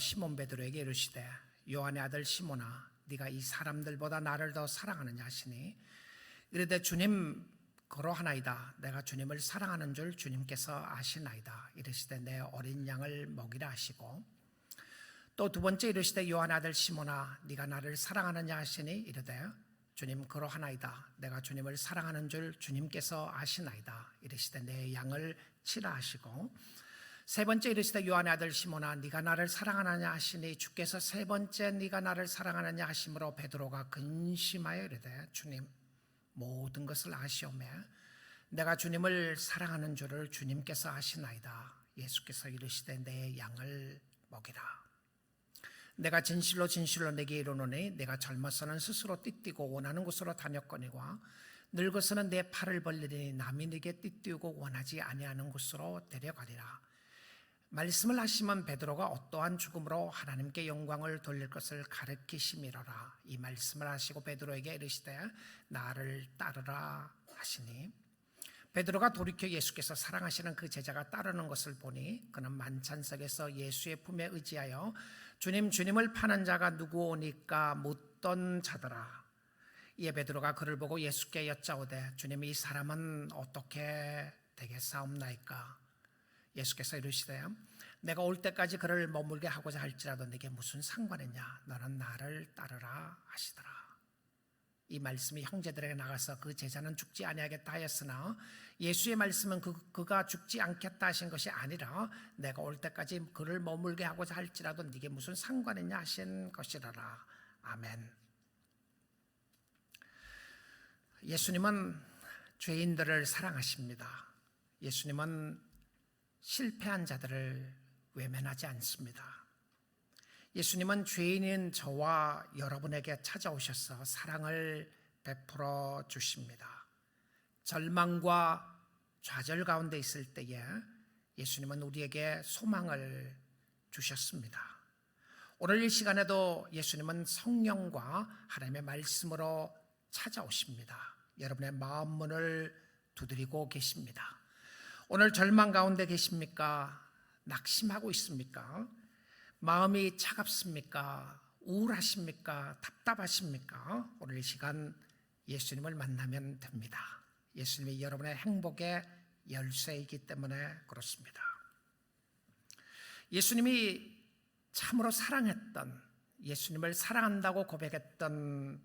시몬 베드로에게 이르시되 요한의 아들 시몬아 네가 이 사람들보다 나를 더 사랑하느냐 하시니 이르되 주님 그러하나이다. 내가 주님을 사랑하는 줄 주님께서 아시나이다. 이르시되 내 어린 양을 먹이라 하시고 또 두 번째 이르시되 요한의 아들 시몬아 네가 나를 사랑하느냐 하시니 이르되 주님 그러하나이다. 내가 주님을 사랑하는 줄 주님께서 아시나이다. 이르시되 내 양을 치라 하시고 세 번째 이르시되 요한의 아들 시몬아 네가 나를 사랑하느냐 하시니 주께서 세 번째 네가 나를 사랑하느냐 하심으로 베드로가 근심하여 이르되 주님 모든 것을 아시오매 내가 주님을 사랑하는 줄을 주님께서 아시나이다. 예수께서 이르시되 내 양을 먹이라. 내가 진실로 진실로 내게 이르노니 내가 젊어서는 스스로 띠뛰고 원하는 곳으로 다녔거니와 늙어서는 내 팔을 벌리니 남이 네게 띠뛰고 원하지 아니하는 곳으로 데려가리라. 말씀을 하시면 베드로가 어떠한 죽음으로 하나님께 영광을 돌릴 것을 가르치심이로라. 이 말씀을 하시고 베드로에게 이르시되 나를 따르라 하시니 베드로가 돌이켜 예수께서 사랑하시는 그 제자가 따르는 것을 보니 그는 만찬석에서 예수의 품에 의지하여 주님을 파는 자가 누구오니까 묻던 자더라. 이에 베드로가 그를 보고 예수께 여짜오되 주님 이 사람은 어떻게 되겠사옵나이까? 예수께서 이르시되 내가 올 때까지 그를 머물게 하고자 할지라도 네게 무슨 상관이냐? 너는 나를 따르라 하시더라. 이 말씀이 형제들에게 나가서 그 제자는 죽지 아니하겠다 하였으나 예수의 말씀은 그가 죽지 않겠다 하신 것이 아니라 내가 올 때까지 그를 머물게 하고자 할지라도 네게 무슨 상관이냐 하신 것이라라. 아멘. 예수님은 죄인들을 사랑하십니다. 예수님은 실패한 자들을 외면하지 않습니다. 예수님은 죄인인 저와 여러분에게 찾아오셔서 사랑을 베풀어 주십니다. 절망과 좌절 가운데 있을 때에 예수님은 우리에게 소망을 주셨습니다. 오늘 이 시간에도 예수님은 성령과 하나님의 말씀으로 찾아오십니다. 여러분의 마음 문을 두드리고 계십니다. 오늘 절망 가운데 계십니까? 낙심하고 있습니까? 마음이 차갑습니까? 우울하십니까? 답답하십니까? 오늘 이 시간 예수님을 만나면 됩니다. 예수님이 여러분의 행복의 열쇠이기 때문에 그렇습니다. 예수님이 참으로 사랑했던, 예수님을 사랑한다고 고백했던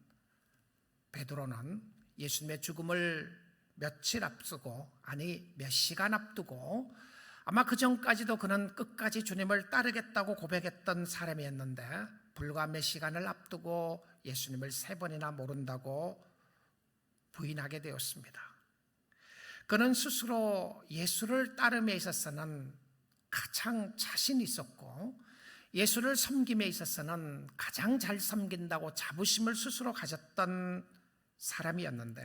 베드로는 예수님의 죽음을 며칠 앞두고, 아니 몇 시간 앞두고, 아마 그 전까지도 그는 끝까지 주님을 따르겠다고 고백했던 사람이었는데 불과 몇 시간을 앞두고 예수님을 3번이나 모른다고 부인하게 되었습니다. 그는 스스로 예수를 따름에 있어서는 가장 자신이 있었고 예수를 섬김에 있어서는 가장 잘 섬긴다고 자부심을 스스로 가졌던 사람이었는데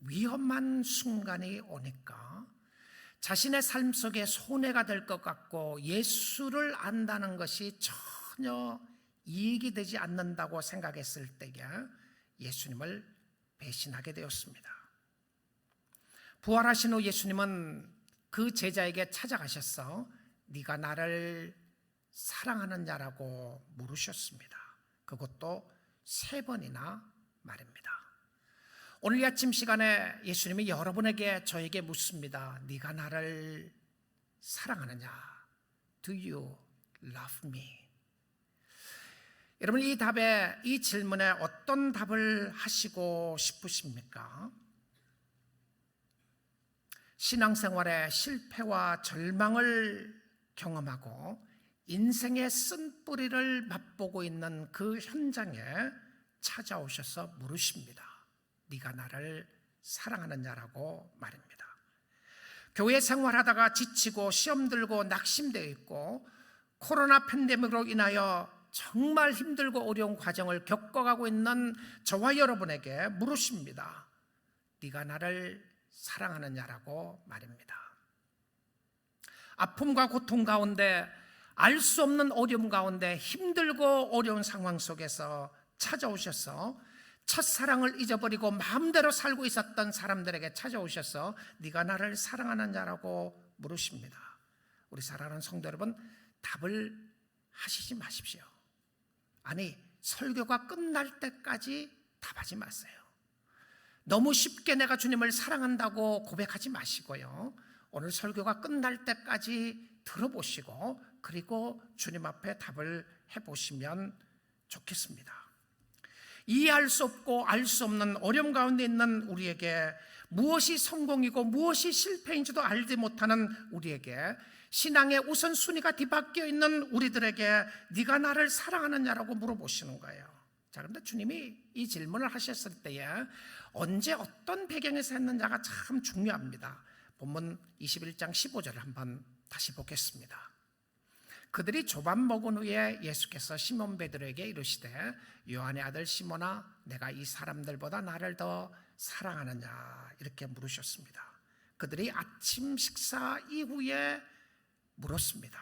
위험한 순간이 오니까 자신의 삶 속에 손해가 될 것 같고 예수를 안다는 것이 전혀 이익이 되지 않는다고 생각했을 때에 예수님을 배신하게 되었습니다. 부활하신 후 예수님은 그 제자에게 찾아가셔서 네가 나를 사랑하느냐라고 물으셨습니다. 그것도 3번이나 말입니다. 오늘 이 아침 시간에 예수님이 여러분에게 저에게 묻습니다. 네가 나를 사랑하느냐? Do you love me? 여러분 이 답에, 이 질문에 어떤 답을 하시고 싶으십니까? 신앙생활의 실패와 절망을 경험하고 인생의 쓴뿌리를 맛보고 있는 그 현장에 찾아오셔서 물으십니다. 네가 나를 사랑하느냐라고 말입니다. 교회 생활하다가 지치고 시험 들고 낙심되어 있고 코로나 팬데믹으로 인하여 정말 힘들고 어려운 과정을 겪어가고 있는 저와 여러분에게 물으십니다. 네가 나를 사랑하느냐라고 말입니다. 아픔과 고통 가운데, 알 수 없는 어려움 가운데, 힘들고 어려운 상황 속에서 찾아오셔서 첫사랑을 잊어버리고 마음대로 살고 있었던 사람들에게 찾아오셔서 네가 나를 사랑하느냐라고 물으십니다. 우리 사랑하는 성도 여러분, 답을 하시지 마십시오. 아니, 설교가 끝날 때까지 답하지 마세요. 너무 쉽게 내가 주님을 사랑한다고 고백하지 마시고요, 오늘 설교가 끝날 때까지 들어보시고 그리고 주님 앞에 답을 해보시면 좋겠습니다. 이해할 수 없고 알 수 없는 어려움 가운데 있는 우리에게, 무엇이 성공이고 무엇이 실패인지도 알지 못하는 우리에게, 신앙의 우선순위가 뒤바뀌어 있는 우리들에게 네가 나를 사랑하느냐라고 물어보시는 거예요. 자, 그런데 주님이 이 질문을 하셨을 때에 언제 어떤 배경에서 했느냐가 참 중요합니다. 본문 21장 15절을 한번 다시 보겠습니다. 그들이 조밥 먹은 후에 예수께서 시몬 베드로에게 이르시되 요한의 아들 시몬아, 내가 이 사람들보다 나를 더 사랑하느냐 이렇게 물으셨습니다. 그들이 아침 식사 이후에 물었습니다.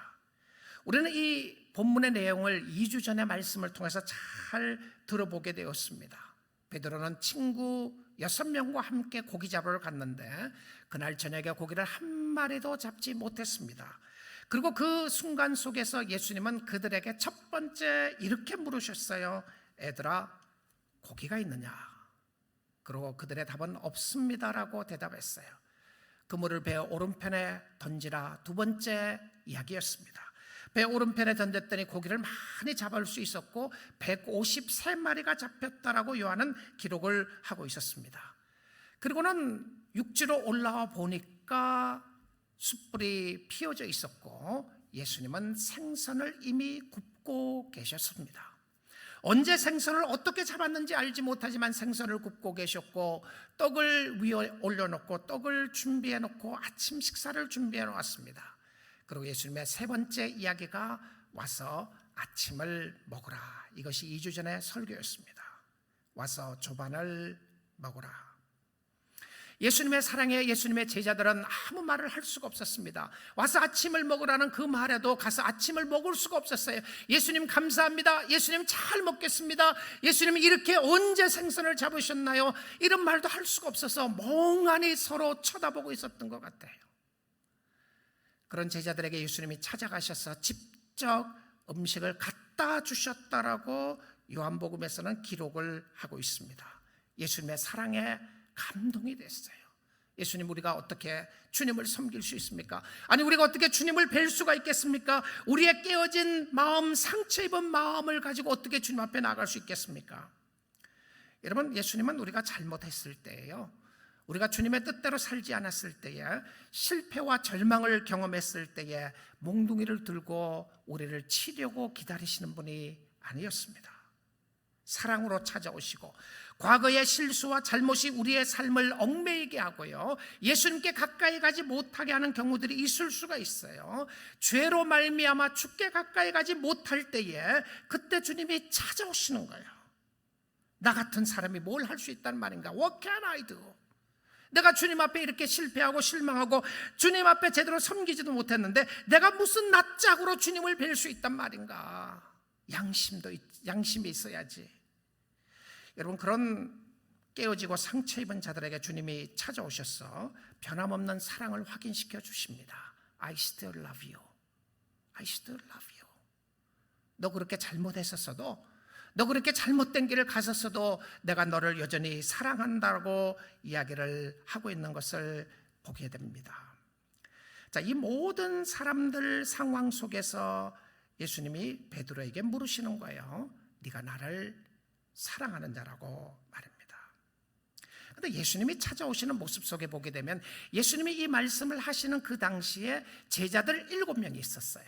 우리는 이 본문의 내용을 2주 전의 말씀을 통해서 잘 들어보게 되었습니다. 베드로는 친구 6명과 함께 고기 잡으러 갔는데 그날 저녁에 고기를 한 마리도 잡지 못했습니다. 그리고 그 순간 속에서 예수님은 그들에게 첫 번째 이렇게 물으셨어요. 애들아, 고기가 있느냐? 그리고 그들의 답은 없습니다라고 대답했어요. 그물을 배 오른편에 던지라, 두 번째 이야기였습니다. 배 오른편에 던졌더니 고기를 많이 잡을 수 있었고 153마리가 잡혔다라고 요한은 기록을 하고 있었습니다. 그리고는 육지로 올라와 보니까 숯불이 피어져 있었고 예수님은 생선을 이미 굽고 계셨습니다. 언제 생선을 어떻게 잡았는지 알지 못하지만 생선을 굽고 계셨고, 떡을 위에 올려놓고 떡을 준비해 놓고 아침 식사를 준비해 놓았습니다. 그리고 예수님의 세 번째 이야기가 와서 아침을 먹으라. 이것이 2주 전의 설교였습니다. 와서 조반을 먹으라. 예수님의 사랑에 예수님의 제자들은 아무 말을 할 수가 없었습니다. 와서 아침을 먹으라는 그 말에도 가서 아침을 먹을 수가 없었어요. 예수님 감사합니다. 예수님 잘 먹겠습니다. 예수님 이렇게 언제 생선을 잡으셨나요? 이런 말도 할 수가 없어서 멍하니 서로 쳐다보고 있었던 것 같아요. 그런 제자들에게 예수님이 찾아가셔서 직접 음식을 갖다 주셨다라고 요한복음에서는 기록을 하고 있습니다. 예수님의 사랑에 감동이 됐어요. 예수님, 우리가 어떻게 주님을 섬길 수 있습니까? 아니, 우리가 어떻게 주님을 뵐 수가 있겠습니까? 우리의 깨어진 마음, 상처 입은 마음을 가지고 어떻게 주님 앞에 나갈 수 있겠습니까? 여러분, 예수님은 우리가 잘못했을 때예요, 우리가 주님의 뜻대로 살지 않았을 때에, 실패와 절망을 경험했을 때에 몽둥이를 들고 우리를 치려고 기다리시는 분이 아니었습니다. 사랑으로 찾아오시고 과거의 실수와 잘못이 우리의 삶을 얽매이게 하고요, 예수님께 가까이 가지 못하게 하는 경우들이 있을 수가 있어요. 죄로 말미암아 주께 가까이 가지 못할 때에 그때 주님이 찾아오시는 거예요. 나 같은 사람이 뭘 할 수 있단 말인가? What can I do? 내가 주님 앞에 이렇게 실패하고 실망하고 주님 앞에 제대로 섬기지도 못했는데 내가 무슨 낯짝으로 주님을 뵐 수 있단 말인가? 양심이 있어야지. 여러분, 그런 깨어지고 상처 입은 자들에게 주님이 찾아오셔서 변함없는 사랑을 확인시켜 주십니다. I still love you. I still love you. 너 그렇게 잘못했었어도, 너 그렇게 잘못된 길을 갔었어도 내가 너를 여전히 사랑한다고 이야기를 하고 있는 것을 보게 됩니다. 자, 이 모든 사람들 상황 속에서 예수님이 베드로에게 물으시는 거예요. 네가 나를 사랑하는 자라고 말입니다. 그런데 예수님이 찾아오시는 모습 속에 보게 되면 예수님이 이 말씀을 하시는 그 당시에 제자들 7명이 있었어요.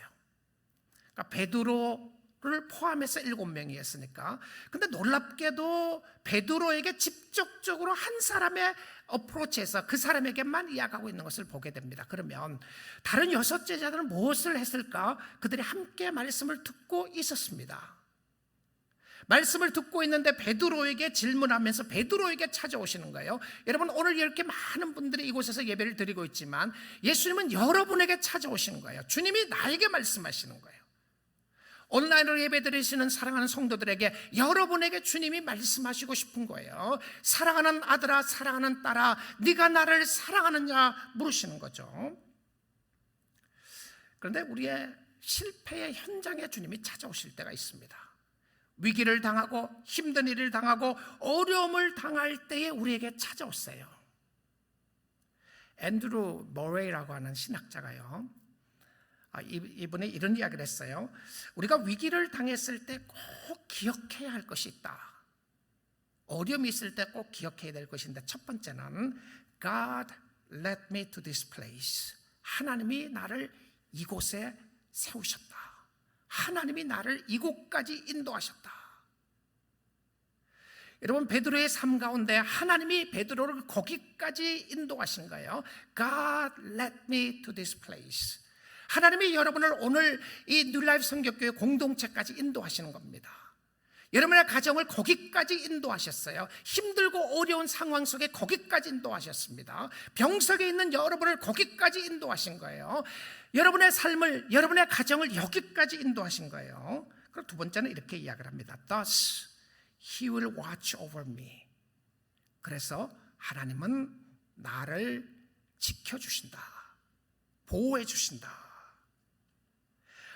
그러니까 베드로를 포함해서 7명이었으니까. 근데 놀랍게도 베드로에게 직접적으로 한 사람의 어프로치에서 그 사람에게만 이야기하고 있는 것을 보게 됩니다. 그러면 다른 6 제자들은 무엇을 했을까? 그들이 함께 말씀을 듣고 있었습니다. 말씀을 듣고 있는데 베드로에게 질문하면서 베드로에게 찾아오시는 거예요. 여러분, 오늘 이렇게 많은 분들이 이곳에서 예배를 드리고 있지만 예수님은 여러분에게 찾아오시는 거예요. 주님이 나에게 말씀하시는 거예요. 온라인으로 예배 드리시는 사랑하는 성도들에게, 여러분에게 주님이 말씀하시고 싶은 거예요. 사랑하는 아들아, 사랑하는 딸아, 네가 나를 사랑하느냐 물으시는 거죠. 그런데 우리의 실패의 현장에 주님이 찾아오실 때가 있습니다. 위기를 당하고 힘든 일을 당하고 어려움을 당할 때에 우리에게 찾아오세요. 앤드루 머레이라고 하는 신학자가요, 이분이 이런 이야기를 했어요. 우리가 위기를 당했을 때 꼭 기억해야 할 것이 있다. 어려움이 있을 때 꼭 기억해야 될 것인데, 첫 번째는 God led me to this place. 하나님이 나를 이곳에 세우셨다. 하나님이 나를 이곳까지 인도하셨다. 여러분, 베드로의 삶 가운데 하나님이 베드로를 거기까지 인도하신 거예요. God led me to this place. 하나님이 여러분을 오늘 이 뉴라이프 성격교회 공동체까지 인도하시는 겁니다. 여러분의 가정을 거기까지 인도하셨어요. 힘들고 어려운 상황 속에 거기까지 인도하셨습니다. 병석에 있는 여러분을 거기까지 인도하신 거예요. 여러분의 삶을, 여러분의 가정을 여기까지 인도하신 거예요. 그리고 두 번째는 이렇게 이야기를 합니다. Thus He will watch over me. 그래서 하나님은 나를 지켜주신다. 보호해 주신다.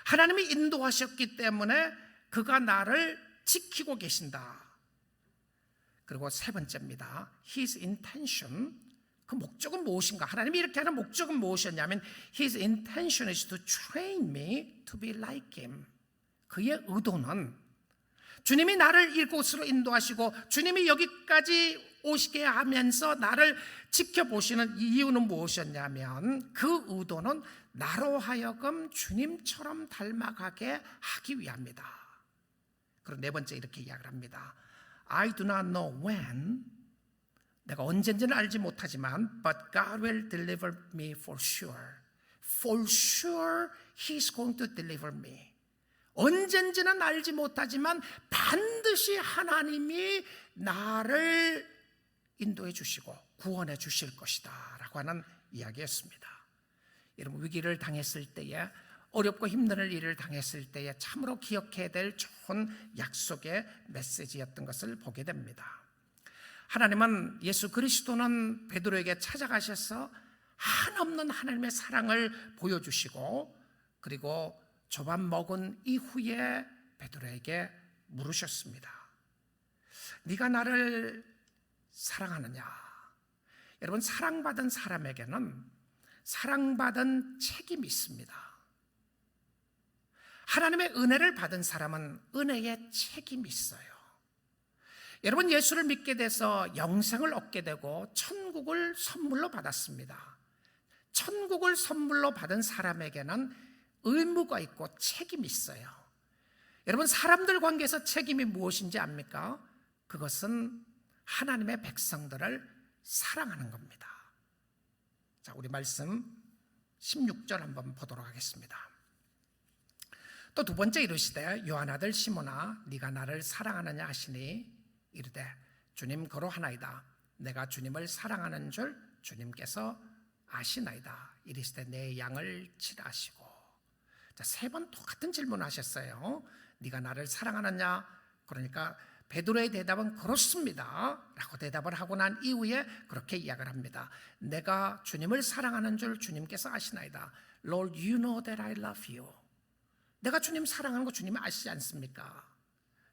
하나님이 인도하셨기 때문에 그가 나를 지키고 계신다. 그리고 세 번째입니다. His intention. 그 목적은 무엇인가? 하나님이 이렇게 하는 목적은 무엇이었냐면 His intention is to train me to be like Him. 그의 의도는 주님이 나를 이곳으로 인도하시고 주님이 여기까지 오시게 하면서 나를 지켜보시는 이유는 무엇이었냐면, 그 의도는 나로 하여금 주님처럼 닮아가게 하기 위함이다. 그리고 네 번째 이렇게 이야기를 합니다. I do not know when, 내가 언젠지는 알지 못하지만 but God will deliver me for sure. For sure He's going to deliver me. 언젠지는 알지 못하지만 반드시 하나님이 나를 인도해 주시고 구원해 주실 것이다 라고 하는 이야기였습니다. 여러분, 위기를 당했을 때에, 어렵고 힘든 일을 당했을 때에 참으로 기억해야 될 좋은 약속의 메시지였던 것을 보게 됩니다. 하나님은, 예수 그리스도는 베드로에게 찾아가셔서 한없는 하나님의 사랑을 보여주시고, 그리고 조반 먹은 이후에 베드로에게 물으셨습니다. 네가 나를 사랑하느냐? 여러분, 사랑받은 사람에게는 사랑받은 책임이 있습니다. 하나님의 은혜를 받은 사람은 은혜의 책임이 있어요. 여러분, 예수를 믿게 돼서 영생을 얻게 되고 천국을 선물로 받았습니다. 천국을 선물로 받은 사람에게는 의무가 있고 책임이 있어요. 여러분, 사람들 관계에서 책임이 무엇인지 압니까? 그것은 하나님의 백성들을 사랑하는 겁니다. 자, 우리 말씀 16절 한번 보도록 하겠습니다. 또 두 번째 이르시되 요한 아들 시몬아 네가 나를 사랑하느냐 하시니 이르되 주님 거로하나이다. 내가 주님을 사랑하는 줄 주님께서 아시나이다. 이르시되 내 양을 치라하시고. 자, 세 번 똑같은 질문을 하셨어요. 네가 나를 사랑하느냐? 그러니까 베드로의 대답은 그렇습니다 라고 대답을 하고 난 이후에 그렇게 이야기를 합니다. 내가 주님을 사랑하는 줄 주님께서 아시나이다. Lord, you know that I love you. 내가 주님 사랑하는 거 주님이 아시지 않습니까?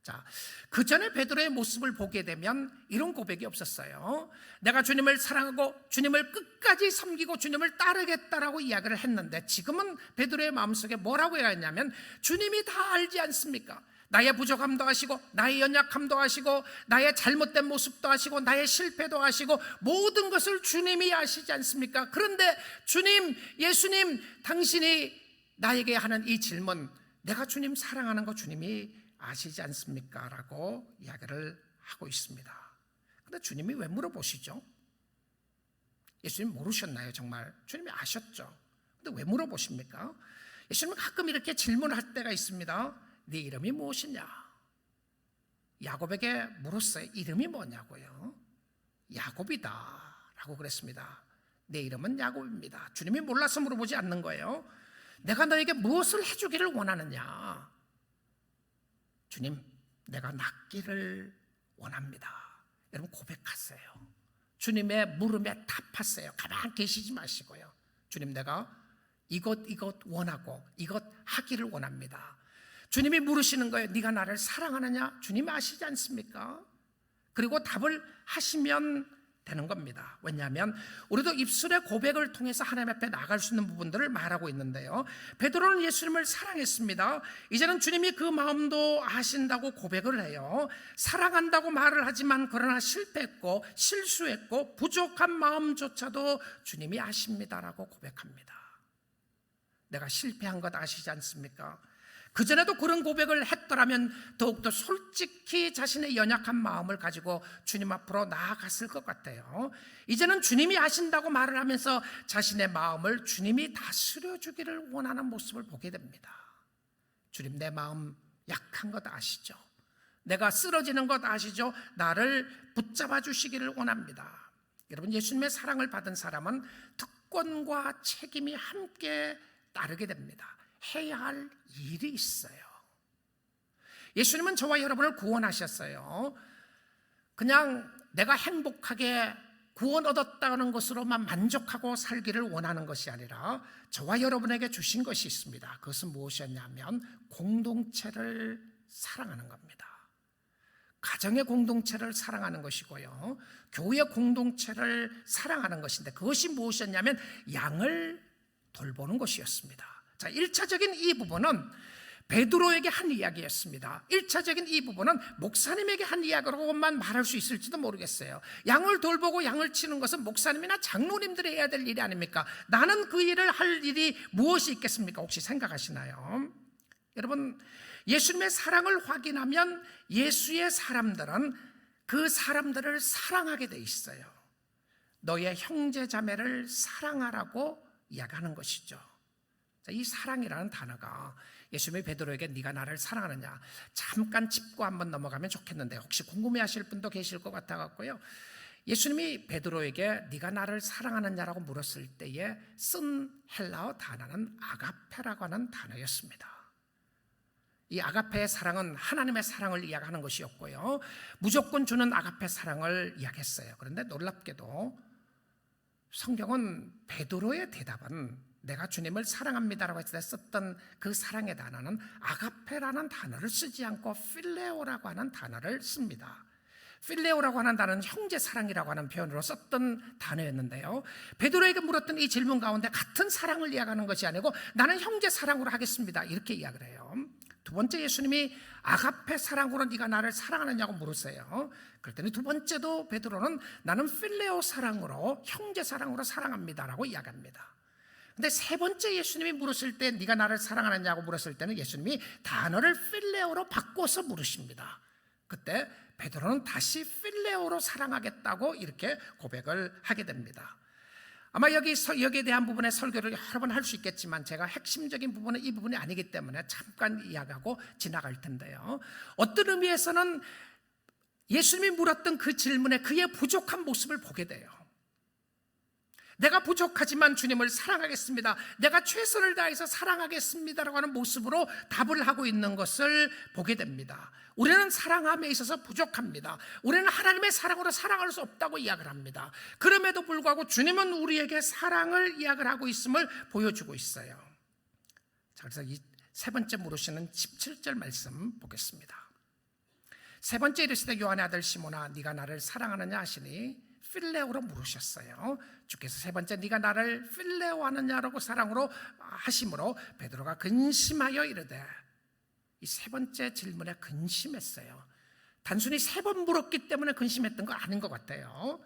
자, 그 전에 베드로의 모습을 보게 되면 이런 고백이 없었어요. 내가 주님을 사랑하고 주님을 끝까지 섬기고 주님을 따르겠다라고 이야기를 했는데, 지금은 베드로의 마음속에 뭐라고 해야 했냐면 주님이 다 알지 않습니까? 나의 부족함도 아시고 나의 연약함도 아시고 나의 잘못된 모습도 아시고 나의 실패도 아시고 모든 것을 주님이 아시지 않습니까? 그런데 주님, 예수님, 당신이 나에게 하는 이 질문, 내가 주님 사랑하는 거 주님이 아시지 않습니까? 라고 이야기를 하고 있습니다. 그런데 주님이 왜 물어보시죠? 예수님 모르셨나요? 정말 주님이 아셨죠. 근데 왜 물어보십니까? 예수님은 가끔 이렇게 질문할 때가 있습니다. 네 이름이 무엇이냐? 야곱에게 물었어요. 이름이 뭐냐고요? 야곱이다 라고 그랬습니다. 내 이름은 야곱입니다. 주님이 몰라서 물어보지 않는 거예요. 내가 너에게 무엇을 해주기를 원하느냐? 주님, 내가 낫기를 원합니다. 여러분, 고백하세요. 주님의 물음에 답하세요. 가만히 계시지 마시고요. 주님, 내가 이것 원하고 이것 하기를 원합니다. 주님이 물으시는 거예요. 네가 나를 사랑하느냐? 주님이 아시지 않습니까? 그리고 답을 하시면 되는 겁니다. 왜냐하면 우리도 입술의 고백을 통해서 하나님 앞에 나갈 수 있는 부분들을 말하고 있는데요, 베드로는 예수님을 사랑했습니다. 이제는 주님이 그 마음도 아신다고 고백을 해요. 사랑한다고 말을 하지만 그러나 실패했고 실수했고 부족한 마음조차도 주님이 아십니다라고 고백합니다. 내가 실패한 것 아시지 않습니까? 그전에도 그런 고백을 했더라면 더욱더 솔직히 자신의 연약한 마음을 가지고 주님 앞으로 나아갔을 것 같아요. 이제는 주님이 아신다고 말을 하면서 자신의 마음을 주님이 다스려 주기를 원하는 모습을 보게 됩니다. 주님, 내 마음 약한 것 아시죠? 내가 쓰러지는 것 아시죠? 나를 붙잡아 주시기를 원합니다. 여러분, 예수님의 사랑을 받은 사람은 특권과 책임이 함께 따르게 됩니다. 해야 할 일이 있어요. 예수님은 저와 여러분을 구원하셨어요. 그냥 내가 행복하게 구원 얻었다는 것으로만 만족하고 살기를 원하는 것이 아니라 저와 여러분에게 주신 것이 있습니다. 그것은 무엇이었냐면 공동체를 사랑하는 겁니다. 가정의 공동체를 사랑하는 것이고요, 교회 공동체를 사랑하는 것인데, 그것이 무엇이었냐면 양을 돌보는 것이었습니다. 자, 1차적인 이 부분은 베드로에게 한 이야기였습니다. 1차적인 이 부분은 목사님에게 한 이야기로만 말할 수 있을지도 모르겠어요. 양을 돌보고 양을 치는 것은 목사님이나 장로님들이 해야 될 일이 아닙니까? 나는 그 일을 할 일이 무엇이 있겠습니까? 혹시 생각하시나요? 여러분, 예수님의 사랑을 확인하면 예수의 사람들은 그 사람들을 사랑하게 돼 있어요. 너의 형제 자매를 사랑하라고 이야기하는 것이죠. 이 사랑이라는 단어가 예수님이 베드로에게 네가 나를 사랑하느냐, 잠깐 짚고 한번 넘어가면 좋겠는데, 혹시 궁금해하실 분도 계실 것 같아갖고요, 예수님이 베드로에게 네가 나를 사랑하느냐라고 물었을 때에 쓴 헬라어 단어는 아가페라고 하는 단어였습니다. 이 아가페의 사랑은 하나님의 사랑을 이야기하는 것이었고요, 무조건 주는 아가페 사랑을 이야기했어요. 그런데 놀랍게도 성경은 베드로의 대답은 내가 주님을 사랑합니다라고 했을 때 썼던 그 사랑의 단어는 아가페라는 단어를 쓰지 않고 필레오라고 하는 단어를 씁니다. 필레오라고 하는 단어는 형제 사랑이라고 하는 표현으로 썼던 단어였는데요, 베드로에게 물었던 이 질문 가운데 같은 사랑을 이야기하는 것이 아니고 나는 형제 사랑으로 하겠습니다 이렇게 이야기를 해요. 두 번째, 예수님이 아가페 사랑으로 네가 나를 사랑하느냐고 물으세요. 그랬더니 두 번째도 베드로는 나는 필레오 사랑으로, 형제 사랑으로 사랑합니다라고 이야기합니다. 근데 세 번째 예수님이 물었을 때 네가 나를 사랑하느냐고 물었을 때는 예수님이 단어를 필레오로 바꿔서 물으십니다. 그때 베드로는 다시 필레오로 사랑하겠다고 이렇게 고백을 하게 됩니다. 아마 여기에 대한 부분의 설교를 여러 번 할 수 있겠지만 제가 핵심적인 부분은 이 부분이 아니기 때문에 잠깐 이야기하고 지나갈 텐데요, 어떤 의미에서는 예수님이 물었던 그 질문에 그의 부족한 모습을 보게 돼요. 내가 부족하지만 주님을 사랑하겠습니다, 내가 최선을 다해서 사랑하겠습니다라고 하는 모습으로 답을 하고 있는 것을 보게 됩니다. 우리는 사랑함에 있어서 부족합니다. 우리는 하나님의 사랑으로 사랑할 수 없다고 이야기를 합니다. 그럼에도 불구하고 주님은 우리에게 사랑을 이야기를 하고 있음을 보여주고 있어요. 자, 그래서 이 세 번째 물으시는 17절 말씀 보겠습니다. 세 번째 이르시되 요한의 아들 시몬아 네가 나를 사랑하느냐 하시니 필레오로 물으셨어요. 주께서 세 번째 네가 나를 필레오 하느냐라고 사랑으로 하심으로 베드로가 근심하여 이르되, 이 세 번째 질문에 근심했어요. 단순히 세 번 물었기 때문에 근심했던 거 아닌 것 같아요.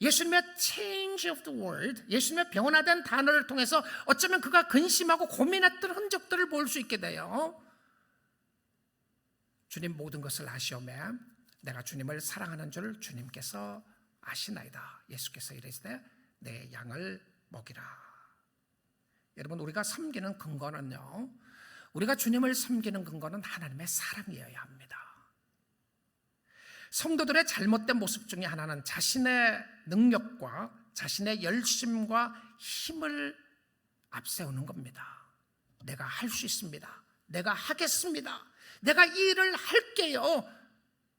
예수님의 change of the word, 예수님의 변화된 단어를 통해서 어쩌면 그가 근심하고 고민했던 흔적들을 볼 수 있게 돼요. 주님 모든 것을 아시오매 내가 주님을 사랑하는 줄 주님께서 아시나이다. 예수께서 이르시되 내 양을 먹이라. 여러분, 우리가 섬기는 근거는요, 우리가 주님을 섬기는 근거는 하나님의 사랑이어야 합니다. 성도들의 잘못된 모습 중에 하나는 자신의 능력과 자신의 열심과 힘을 앞세우는 겁니다. 내가 할 수 있습니다, 내가 하겠습니다, 내가 이 일을 할게요.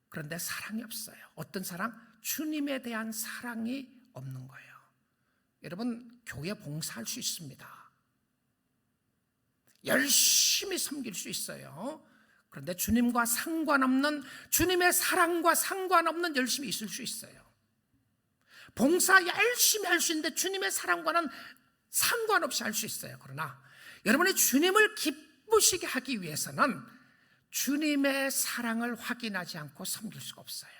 그런데 사랑이 없어요. 어떤 사랑? 주님에 대한 사랑이 없는 거예요. 여러분, 교회 봉사할 수 있습니다. 열심히 섬길 수 있어요. 그런데 주님과 상관없는, 주님의 사랑과 상관없는 열심히 있을 수 있어요. 봉사 열심히 할 수 있는데 주님의 사랑과는 상관없이 할 수 있어요. 그러나 여러분이 주님을 기쁘시게 하기 위해서는 주님의 사랑을 확인하지 않고 섬길 수가 없어요.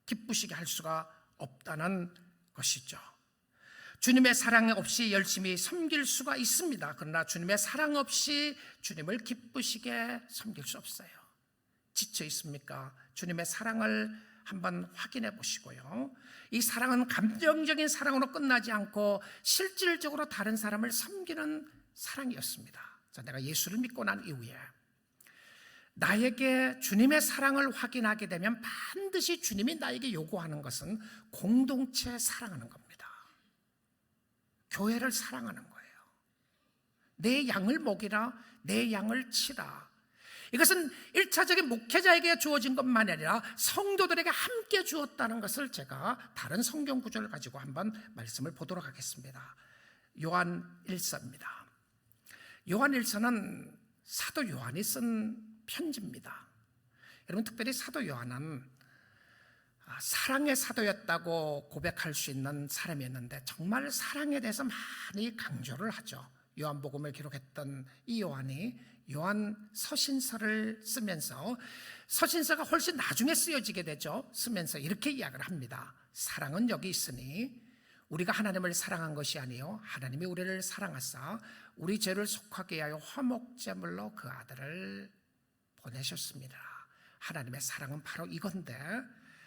기쁘시게 할 수가 없다는 것이죠. 주님의 사랑 없이 열심히 섬길 수가 있습니다. 그러나 주님의 사랑 없이 주님을 기쁘시게 섬길 수 없어요. 지쳐 있습니까? 주님의 사랑을 한번 확인해 보시고요. 이 사랑은 감정적인 사랑으로 끝나지 않고 실질적으로 다른 사람을 섬기는 사랑이었습니다. 자, 내가 예수를 믿고 난 이후에 나에게 주님의 사랑을 확인하게 되면 반드시 주님이 나에게 요구하는 것은 공동체 사랑하는 겁니다. 교회를 사랑하는 거예요. 내 양을 먹이라, 내 양을 치라. 이것은 1차적인 목회자에게 주어진 것만이 아니라 성도들에게 함께 주었다는 것을 제가 다른 성경 구절을 가지고 한번 말씀을 보도록 하겠습니다. 요한 1서입니다. 요한 1서는 사도 요한이 쓴 편지입니다. 여러분, 특별히 사도 요한은 사랑의 사도였다고 고백할 수 있는 사람이었는데 정말 사랑에 대해서 많이 강조를 하죠. 요한복음을 기록했던 이 요한이 요한 서신서를 쓰면서, 서신서가 훨씬 나중에 쓰여지게 되죠. 쓰면서 이렇게 이야기를 합니다. 사랑은 여기 있으니 우리가 하나님을 사랑한 것이 아니요 하나님이 우리를 사랑하사 우리 죄를 속하게 하여 화목제물로 그 아들을 보내셨습니다. 하나님의 사랑은 바로 이건데,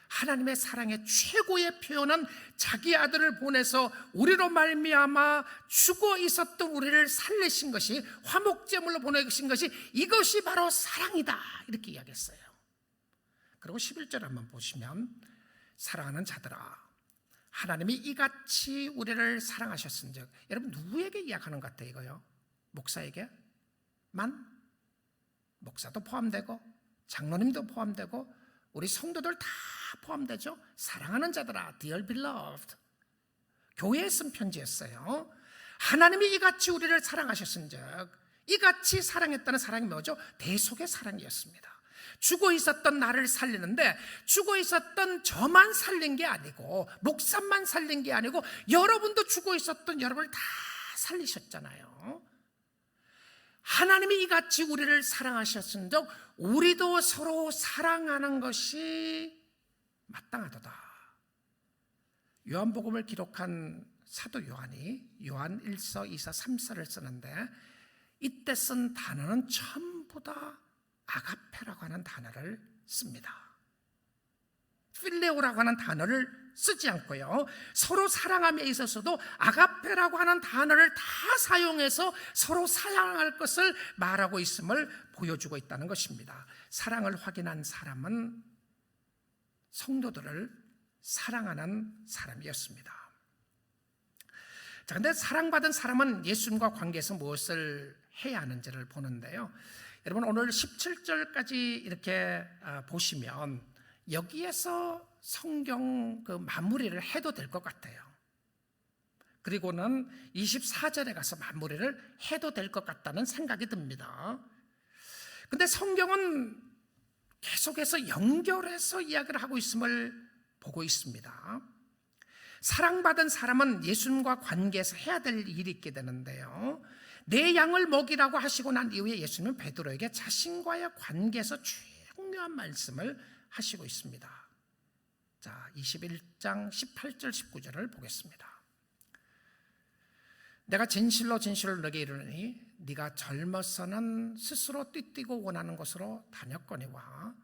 하나님의 사랑의 최고의 표현은 자기 아들을 보내서 우리로 말미암아 죽어 있었던 우리를 살리신 것이, 화목제물로 보내신 것이, 이것이 바로 사랑이다, 이렇게 이야기했어요. 그리고 11절 한번 보시면, 사랑하는 자들아 하나님이 이같이 우리를 사랑하셨은즉, 여러분 누구에게 이야기하는 것 같아요 이거요? 목사에게? 목사도 포함되고 장로님도 포함되고 우리 성도들 다 포함되죠. 사랑하는 자들아, Dear beloved, 교회에 쓴 편지였어요. 하나님이 이같이 우리를 사랑하셨은즉, 이같이 사랑했다는 사랑이 뭐죠? 대속의 사랑이었습니다. 죽어 있었던 나를 살리는데, 죽어 있었던 저만 살린 게 아니고, 목사만 살린 게 아니고 여러분도 죽어 있었던 여러분을 다 살리셨잖아요. 하나님이 이같이 우리를 사랑하셨은즉 우리도 서로 사랑하는 것이 마땅하도다. 요한복음을 기록한 사도 요한이 요한 1서, 2서, 3서를 쓰는데 이때 쓴 단어는 전부 다 아가페라고 하는 단어를 씁니다. 필레오라고 하는 단어를 쓰지 않고요, 서로 사랑함에 있어서도 아가페라고 하는 단어를 다 사용해서 서로 사랑할 것을 말하고 있음을 보여주고 있다는 것입니다. 사랑을 확인한 사람은 성도들을 사랑하는 사람이었습니다. 자, 근데 사랑받은 사람은 예수님과 관계에서 무엇을 해야 하는지를 보는데요, 여러분 오늘 17절까지 이렇게 보시면 여기에서 성경 그 마무리를 해도 될 것 같아요. 그리고는 24절에 가서 마무리를 해도 될 것 같다는 생각이 듭니다. 근데 성경은 계속해서 연결해서 이야기를 하고 있음을 보고 있습니다. 사랑받은 사람은 예수님과 관계에서 해야 될 일이 있게 되는데요, 내 양을 먹이라고 하시고 난 이후에 예수님은 베드로에게 자신과의 관계에서 중요한 말씀을 하시고 있습니다. 자, 21장 18절 19절을 보겠습니다. 내가 진실로 진실로 너에게 이르노니 네가 젊어서는 스스로 뛰뛰고 원하는 곳으로 다녔거니와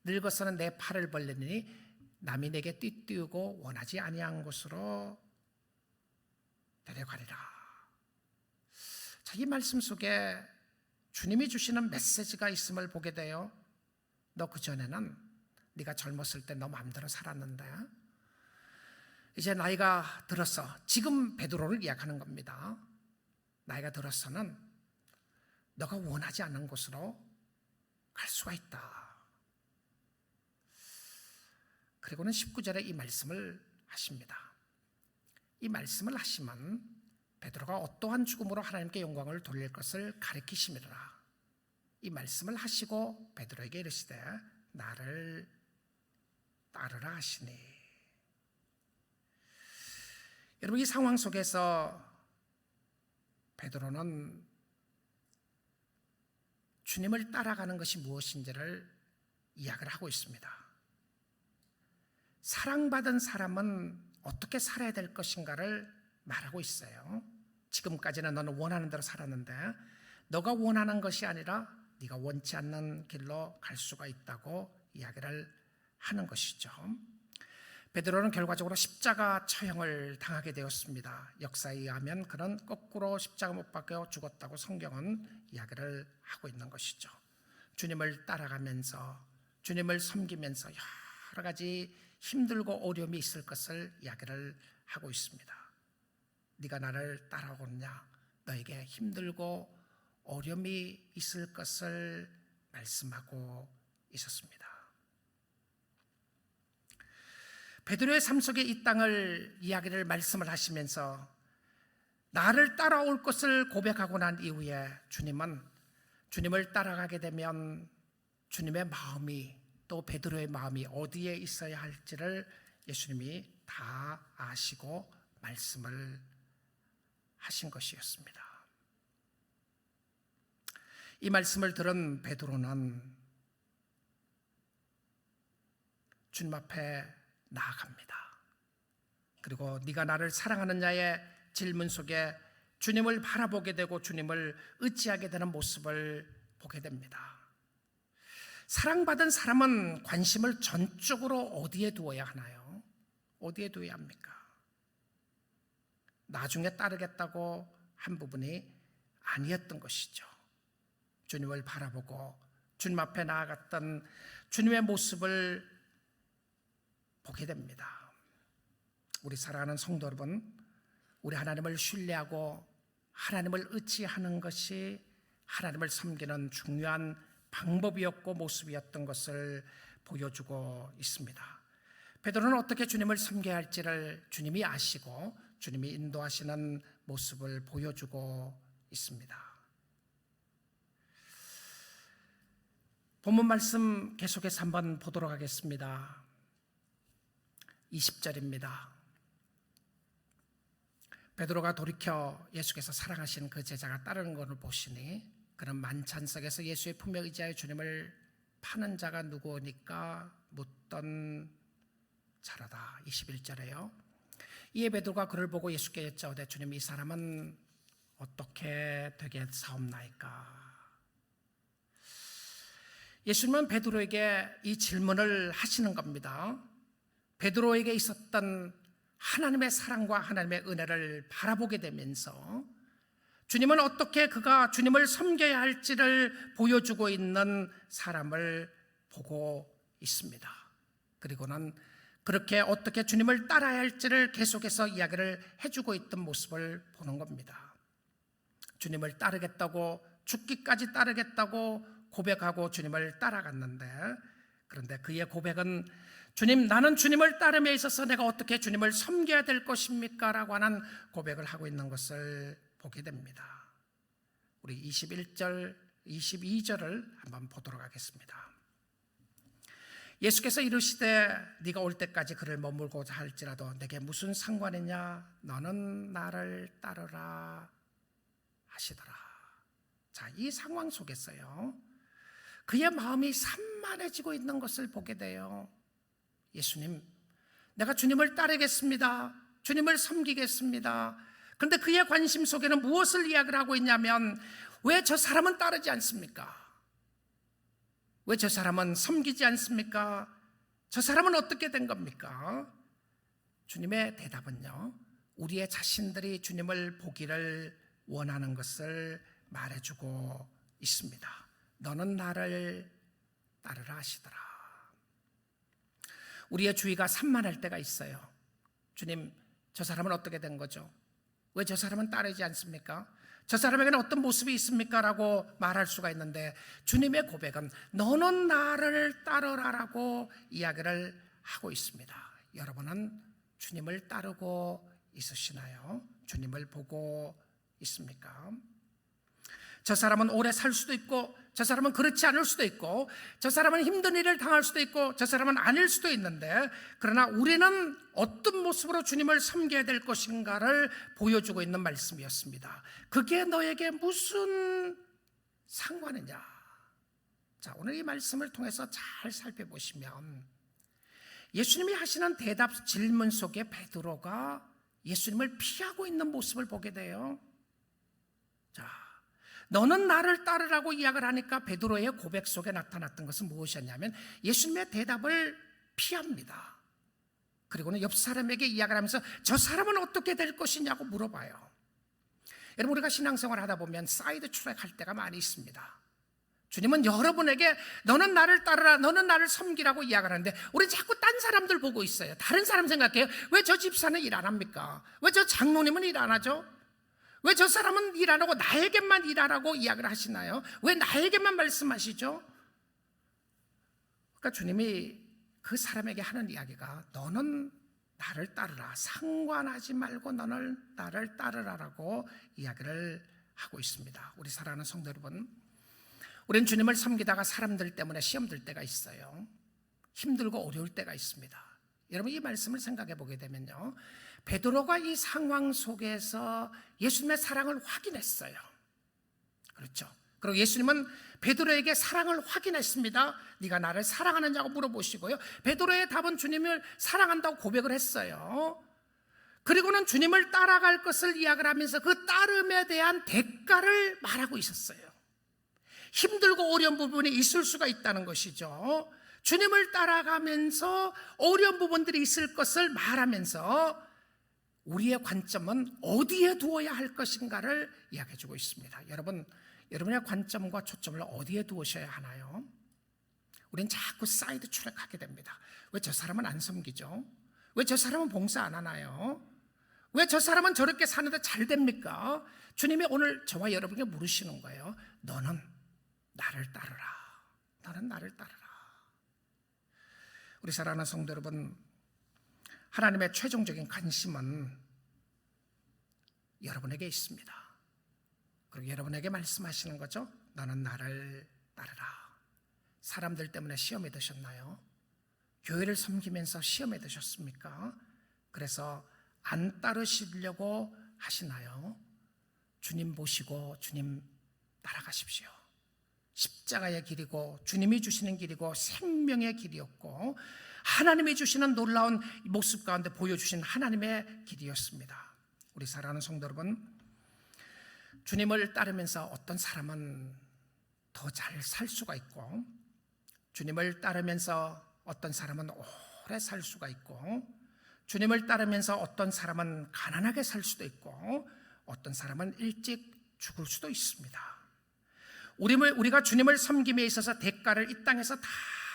늙어서는 내 팔을 벌리니 남이 내게 뛰뛰고 원하지 아니한 곳으로 데려가리라. 자, 이 말씀 속에 주님이 주시는 메시지가 있음을 보게 돼요. 너 그전에는 네가 젊었을 때 너 마음대로 살았는데 이제 나이가 들어서, 지금 베드로를 이야기하는 겁니다. 나이가 들어서는 너가 원하지 않는 곳으로 갈 수가 있다. 그리고는 19절에 이 말씀을 하십니다. 이 말씀을 하시면 베드로가 어떠한 죽음으로 하나님께 영광을 돌릴 것을 가리키심이라. 이 말씀을 하시고 베드로에게 이르시되 나를 따르라 하시니. 여러분, 이 상황 속에서 베드로는 주님을 따라가는 것이 무엇인지를 이야기를 하고 있습니다. 사랑받은 사람은 어떻게 살아야 될 것인가를 말하고 있어요. 지금까지는 너는 원하는 대로 살았는데 너가 원하는 것이 아니라 네가 원치 않는 길로 갈 수가 있다고 이야기를 하는 것이죠. 베드로는 결과적으로 십자가 처형을 당하게 되었습니다. 역사에 의하면 그는 거꾸로 십자가 못 박혀 죽었다고 성경은 이야기를 하고 있는 것이죠. 주님을 따라가면서 주님을 섬기면서 여러 가지 힘들고 어려움이 있을 것을 이야기를 하고 있습니다. 네가 나를 따라오느냐? 너에게 힘들고 어려움이 있을 것을 말씀하고 있었습니다. 베드로의 삶 속에 이 땅을 이야기를 말씀을 하시면서 나를 따라올 것을 고백하고 난 이후에 주님은 주님을 따라가게 되면 주님의 마음이, 또 베드로의 마음이 어디에 있어야 할지를 예수님이 다 아시고 말씀을 하신 것이었습니다. 이 말씀을 들은 베드로는 주님 앞에 나아갑니다. 그리고 네가 나를 사랑하느냐의 질문 속에 주님을 바라보게 되고 주님을 의지하게 되는 모습을 보게 됩니다. 사랑받은 사람은 관심을 전적으로 어디에 두어야 하나요? 어디에 두어야 합니까? 나중에 따르겠다고 한 부분이 아니었던 것이죠. 주님을 바라보고 주님 앞에 나아갔던 주님의 모습을 보게 됩니다. 우리 사랑하는 성도 여러분, 우리 하나님을 신뢰하고 하나님을 의지하는 것이 하나님을 섬기는 중요한 방법이었고 모습이었던 것을 보여주고 있습니다. 베드로는 어떻게 주님을 섬겨야 할지를 주님이 아시고 주님이 인도하시는 모습을 보여주고 있습니다. 본문 말씀 계속해서 한번 보도록 하겠습니다. 20절입니다. 베드로가 돌이켜 예수께서 사랑하신 그 제자가 따르는 것을 보시니 그는 만찬석에서 예수의 품에 의지하여 주님을 파는 자가 누구니까 묻던 자라다. 21절에요. 이에 베드로가 그를 보고 예수께 여짜오되 주님, 이 사람은 어떻게 되겠사옵나이까? 예수님은 베드로에게 이 질문을 하시는 겁니다. 베드로에게 있었던 하나님의 사랑과 하나님의 은혜를 바라보게 되면서 주님은 어떻게 그가 주님을 섬겨야 할지를 보여주고 있는 사람을 보고 있습니다. 그리고는 그렇게 어떻게 주님을 따라야 할지를 계속해서 이야기를 해주고 있던 모습을 보는 겁니다. 주님을 따르겠다고, 죽기까지 따르겠다고 고백하고 주님을 따라갔는데, 그런데 그의 고백은 주님, 나는 주님을 따름에 있어서 내가 어떻게 주님을 섬겨야 될 것입니까? 라고 하는 고백을 하고 있는 것을 보게 됩니다. 우리 21절, 22절을 한번 보도록 하겠습니다. 예수께서 이르시되 네가 올 때까지 그를 머물고자 할지라도 내게 무슨 상관이냐? 너는 나를 따르라 하시더라. 자, 이 상황 속에서요, 그의 마음이 산만해지고 있는 것을 보게 돼요. 예수님, 내가 주님을 따르겠습니다. 주님을 섬기겠습니다. 그런데 그의 관심 속에는 무엇을 이야기를 하고 있냐면, 왜 저 사람은 따르지 않습니까? 왜 저 사람은 섬기지 않습니까? 저 사람은 어떻게 된 겁니까? 주님의 대답은요, 우리의 자신들이 주님을 보기를 원하는 것을 말해주고 있습니다. 너는 나를 따르라 하시더라. 우리의 주의가 산만할 때가 있어요. 주님, 저 사람은 어떻게 된 거죠? 왜 저 사람은 따르지 않습니까? 저 사람에게는 어떤 모습이 있습니까? 라고 말할 수가 있는데, 주님의 고백은 너는 나를 따르라라고 이야기를 하고 있습니다. 여러분은 주님을 따르고 있으시나요? 주님을 보고 있습니까? 저 사람은 오래 살 수도 있고, 저 사람은 그렇지 않을 수도 있고, 저 사람은 힘든 일을 당할 수도 있고, 저 사람은 아닐 수도 있는데, 그러나 우리는 어떤 모습으로 주님을 섬겨야 될 것인가를 보여주고 있는 말씀이었습니다. 그게 너에게 무슨 상관이냐? 자, 오늘 이 말씀을 통해서 잘 살펴보시면 예수님이 하시는 대답 질문 속에 베드로가 예수님을 피하고 있는 모습을 보게 돼요. 자, 너는 나를 따르라고 이야기를 하니까 베드로의 고백 속에 나타났던 것은 무엇이었냐면 예수님의 대답을 피합니다. 그리고는 옆 사람에게 이야기를 하면서 저 사람은 어떻게 될 것이냐고 물어봐요. 여러분, 우리가 신앙생활 하다 보면 사이드 트랙 할 때가 많이 있습니다. 주님은 여러분에게 너는 나를 따르라, 너는 나를 섬기라고 이야기를 하는데 우리는 자꾸 딴 사람들 보고 있어요. 다른 사람 생각해요. 왜 저 집사는 일 안 합니까? 왜 저 장로님은 일 안 하죠? 왜 저 사람은 일 안 하고 나에게만 일하라고 이야기를 하시나요? 왜 나에게만 말씀하시죠? 그러니까 주님이 그 사람에게 하는 이야기가 너는 나를 따르라, 상관하지 말고 너는 나를 따르라라고 이야기를 하고 있습니다. 우리 사랑하는 성도 여러분, 우리는 주님을 섬기다가 사람들 때문에 시험 들 때가 있어요. 힘들고 어려울 때가 있습니다. 여러분, 이 말씀을 생각해 보게 되면요, 베드로가 이 상황 속에서 예수님의 사랑을 확인했어요. 그렇죠? 그리고 예수님은 베드로에게 사랑을 확인했습니다. 네가 나를 사랑하느냐고 물어보시고요, 베드로의 답은 주님을 사랑한다고 고백을 했어요. 그리고는 주님을 따라갈 것을 이야기를 하면서 그 따름에 대한 대가를 말하고 있었어요. 힘들고 어려운 부분이 있을 수가 있다는 것이죠. 주님을 따라가면서 어려운 부분들이 있을 것을 말하면서 우리의 관점은 어디에 두어야 할 것인가를 이야기해 주고 있습니다. 여러분, 여러분의 관점과 초점을 어디에 두어셔야 하나요? 우리는 자꾸 사이드 트랙하게 됩니다. 왜 저 사람은 안 섬기죠? 왜 저 사람은 봉사 안 하나요? 왜 저 사람은 저렇게 사는데 잘 됩니까? 주님이 오늘 저와 여러분에게 물으시는 거예요. 너는 나를 따르라. 너는 나를 따르라. 우리 사랑하는 성도 여러분, 하나님의 최종적인 관심은 여러분에게 있습니다. 그리고 여러분에게 말씀하시는 거죠. 너는 나를 따르라. 사람들 때문에 시험에 드셨나요? 교회를 섬기면서 시험에 드셨습니까? 그래서 안 따르시려고 하시나요? 주님 보시고 주님 따라가십시오. 십자가의 길이고 주님이 주시는 길이고 생명의 길이었고 하나님이 주시는 놀라운 모습 가운데 보여주신 하나님의 길이었습니다. 우리 사랑하는 성도 여러분, 주님을 따르면서 어떤 사람은 더 잘 살 수가 있고, 주님을 따르면서 어떤 사람은 오래 살 수가 있고, 주님을 따르면서 어떤 사람은 가난하게 살 수도 있고, 어떤 사람은 일찍 죽을 수도 있습니다. 우리가 주님을 섬김에 있어서 대가를 이 땅에서 다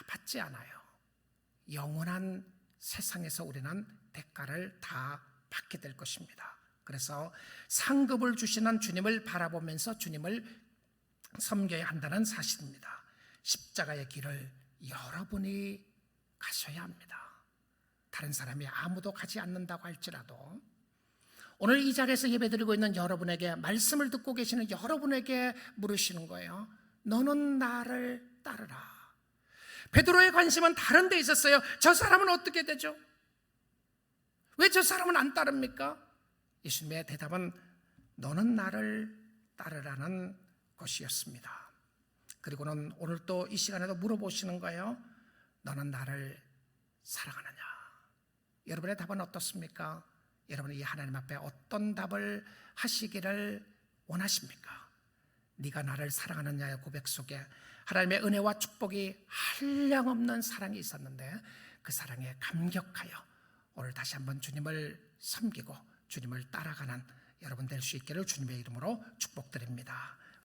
받지 않아요. 영원한 세상에서 우리는 대가를 다 받게 될 것입니다. 그래서 상급을 주시는 주님을 바라보면서 주님을 섬겨야 한다는 사실입니다. 십자가의 길을 여러분이 가셔야 합니다. 다른 사람이 아무도 가지 않는다고 할지라도 오늘 이 자리에서 예배드리고 있는 여러분에게, 말씀을 듣고 계시는 여러분에게 물으시는 거예요. 너는 나를 따르라. 베드로의 관심은 다른 데 있었어요. 저 사람은 어떻게 되죠? 왜 저 사람은 안 따릅니까? 예수님의 대답은 너는 나를 따르라는 것이었습니다. 그리고는 오늘 또 이 시간에도 물어보시는 거예요. 너는 나를 사랑하느냐? 여러분의 답은 어떻습니까? 여러분이 이 하나님 앞에 어떤 답을 하시기를 원하십니까? 네가 나를 사랑하느냐의 고백 속에 하나님의 은혜와 축복이 한량없는 사랑이 있었는데 그 사랑에 감격하여 오늘 다시 한번 주님을 섬기고 주님을 따라가는 여러분 될 수 있기를 주님의 이름으로 축복드립니다.